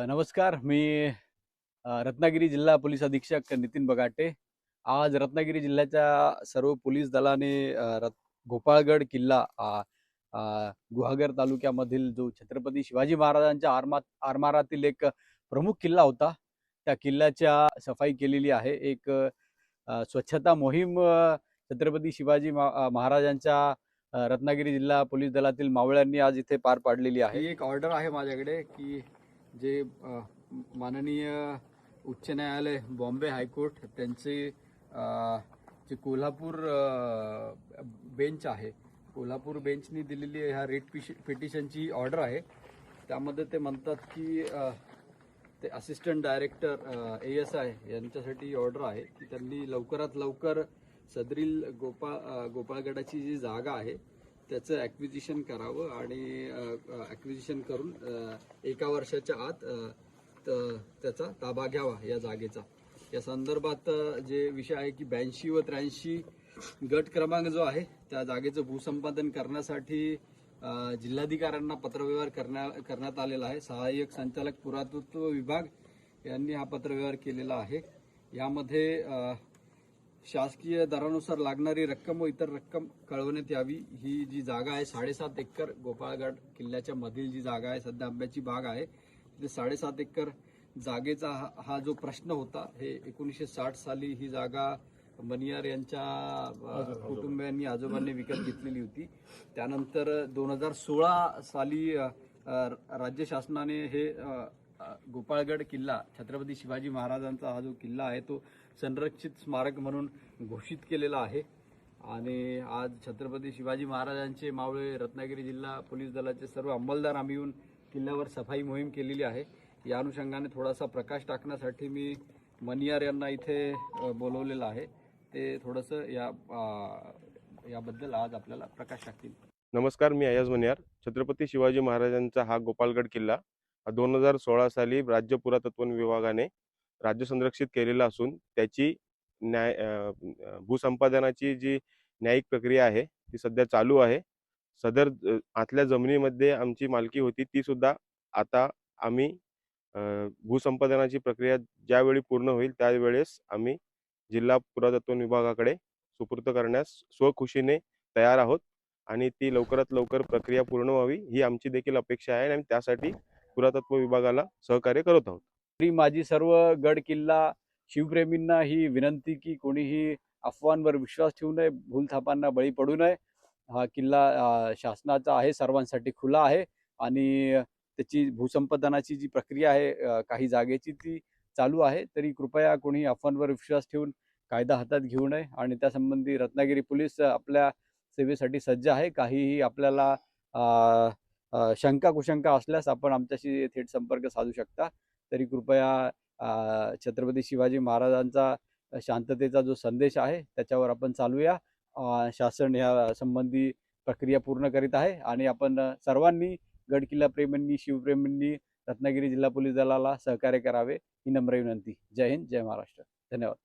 नमस्कार. मी रत्नागिरी जिल्हा पोलीस अधीक्षक नितीन बगाटे. आज रत्नागिरी जिल्ह्याच्या सर्व पोलीस दलाने गोपाळगड किल्ला गुहागर तालुक्यामधील जो छत्रपती शिवाजी महाराजांच्या आरमारातील एक प्रमुख किल्ला होता, त्या किल्ल्याच्या सफाई केलेली आहे. एक स्वच्छता मोहीम छत्रपती शिवाजी महाराजांच्या रत्नागिरी जिल्हा पोलीस दलातील मावळ्यांनी आज इथे पार पाडलेली आहे. ही एक ऑर्डर आहे माझ्याकडे की जे माननीय उच्च न्यायालय बॉम्बे हायकोर्ट त्यांचे जे कोल्हापूर बेंच आहे, कोल्हापूर बेंचनी दिलेली ह्या रेट पिटिशनची ऑर्डर आहे. त्यामध्ये ते म्हणतात की ते असिस्टंट डायरेक्टर ASI यांच्यासाठी ऑर्डर आहे की त्यांनी लवकरात लवकर सदरील गोपाळगडाची जी जागा आहे त्याचं ॲक्विजिशन करावं आणि ॲक्विजिशन करून 1 वर्षाच्या आत त्याचा ताबा घ्यावा या जागेचा. या संदर्भात जे विषय आहे की 82 व 83 गट क्रमांक जो आहे त्या जागेचं भूसंपादन करण्यासाठी जिल्हाधिकाऱ्यांना पत्रव्यवहार करण्यात आलेला आहे. सहाय्यक संचालक पुरातत्व विभाग यांनी हा पत्रव्यवहार केलेला आहे. यामध्ये शासकीय दरानुसार लागणारी रक्कम व इतर रक्कम कळवण्यात यावी. ही जी जागा आहे 7.5 एकर गोपाळगड किल्ल्याच्या मधील जी जागा आहे, सध्या आंब्याची बाग आहे, तिथे 7.5 एकर जागेचा हा जो प्रश्न होता, हे 1960 साली ही जागा मनियार यांच्या कुटुंबियांनी आजोबांनी विकत घेतलेली होती. त्यानंतर 2016 साली राज्य शासनाने हे गोपाळगड किल्ला छत्रपती शिवाजी महाराजांचा हा जो किल्ला आहे तो संरक्षित स्मारक म्हणून घोषित केलेला आहे. आणि आज छत्रपती शिवाजी महाराजांचे मावळे रत्नागिरी जिल्हा पोलीस दलाचे सर्व अंमलदार आम्ही येऊन किल्ल्यावर सफाई मोहीम केलेली आहे. या अनुषंगाने थोडासा प्रकाश टाकण्यासाठी मी मनियार यांना इथे बोलवलेलं आहे. ते थोडंसं याबद्दल आज आपल्याला प्रकाश टाकतील. नमस्कार, मी अय्याज मनियार. छत्रपती शिवाजी महाराजांचा हा गोपाळगड किल्ला 2016 साली राज्य पुरातत्व विभागाने राज्य संरक्षित केलेला असून त्याची भूसंपादनाची जी न्यायिक प्रक्रिया आहे ती सध्या चालू आहे. सदर आतल्या जमिनीमध्ये आमची मालकी होती ती सुद्धा आता आम्ही भूसंपादनाची प्रक्रिया ज्यावेळी पूर्ण होईल त्यावेळेस आम्ही जिल्हा पुरातत्व विभागाकडे सुपूर्द करण्यास स्वखुशीने तयार आहोत आणि ती लवकरात लवकर प्रक्रिया पूर्ण व्हावी ही आमची देखील अपेक्षा आहे आणि त्यासाठी पुरातत्व विभागाला सहकार्य करत आहोत. माझी सर्व गड किल्ला शिवप्रेमींना ही विनंती की कोणीही अफवांवर विश्वास ठेवू नये, भूलथापांना बळी पडू नये. हा किल्ला शासनाचा आहे, सर्वांसाठी खुला आहे आणि त्याची भूसंपादनाची जी प्रक्रिया आहे काही जागेची ती चालू आहे. तरी कृपया कोणी अफवांवर विश्वास ठेवून कायदा हातात घेऊ नये आणि त्यासंबंधी रत्नागिरी पोलीस आपल्या सेवेसाठी सज्ज आहे. काहीही आपल्याला शंका कुशंका असल्यास आपण आमच्याशी थेट संपर्क साधू शकता. तरी कृपया छत्रपती शिवाजी महाराजांचा शांततेचा जो संदेश आहे त्याच्यावर आपण चालूया. शासन या संबंधी प्रक्रिया पूर्ण करीत आहे आणि आपण सर्वांनी गड किल्ला प्रेमींनी शिवप्रेमींनी रत्नागिरी जिल्हा पोलीस दलाला सहकार्य करावे ही नम्र विनंती. जय हिंद, जय महाराष्ट्र. धन्यवाद.